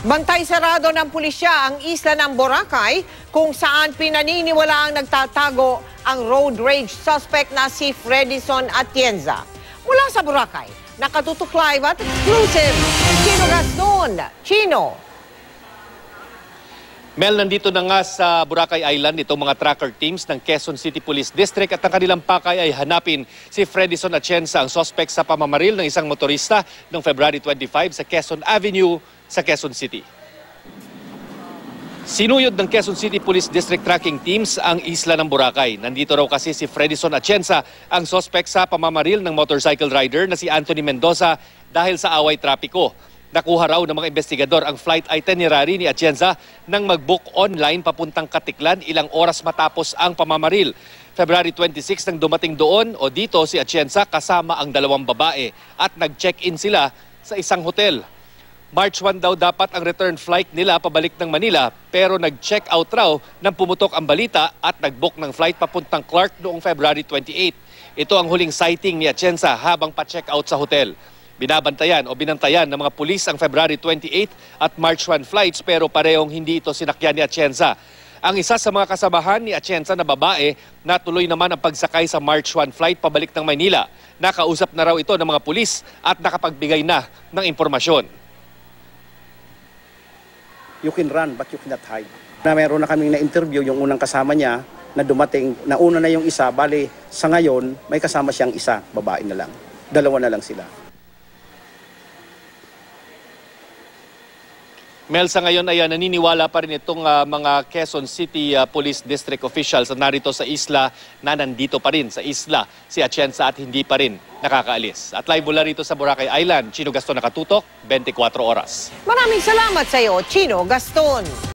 Bantay sarado ng pulisya ang isla ng Boracay kung saan pinaniniwalaang nagtatago ang road rage suspect na si Fredison Atienza. Mula sa Boracay, nakatutok live at exclusive, Chino Gaston. Chino. Mel, nandito na nga sa Boracay Island itong mga tracker teams ng Quezon City Police District at ang kanilang pakay ay hanapin si Fredison Atienza, ang suspect sa pamamaril ng isang motorista noong February 25 sa Quezon Avenue sa Quezon City. Sinuyod ng Quezon City Police District tracking teams ang isla ng Boracay. Nandito raw kasi si Fredison Atienza, ang suspect sa pamamaril ng motorcycle rider na si Anthony Mendoza dahil sa away trapiko. Nakuha raw ng mga investigador ang flight itinerary ni Atienza nang mag-book online papuntang Katiklan ilang oras matapos ang pamamaril. February 26 nang dumating doon o dito si Atienza kasama ang dalawang babae at nag-check-in sila sa isang hotel. March 1 daw dapat ang return flight nila pabalik ng Manila pero nag-check out raw nang pumutok ang balita at nag-book ng flight papuntang Clark noong February 28. Ito ang huling sighting ni Atienza habang pa-check out sa hotel. Binabantayan o binantayan ng mga pulis ang February 28 at March 1 flights pero parehong hindi ito sinakyan ni Atienza. Ang isa sa mga kasamahan ni Atienza na babae natuloy naman ang pagsakay sa March 1 flight pabalik ng Maynila. Nakausap na raw ito ng mga pulis at nakapagbigay na ng impormasyon. You can run but you cannot hide. Na meron na kaming na-interview yung unang kasama niya na dumating, nauna na yung isa, bali sa ngayon may kasama siyang isa, babae na lang. Dalawa na lang sila. Mel, sa ngayon ay naniniwala pa rin itong mga Quezon City Police District officials na narito sa isla na nandito pa rin sa isla si Atienza at hindi pa rin nakakaalis. At live mula rito sa Boracay Island, Chino Gaston nakatutok, 24 oras. Maraming salamat sa iyo, Chino Gaston.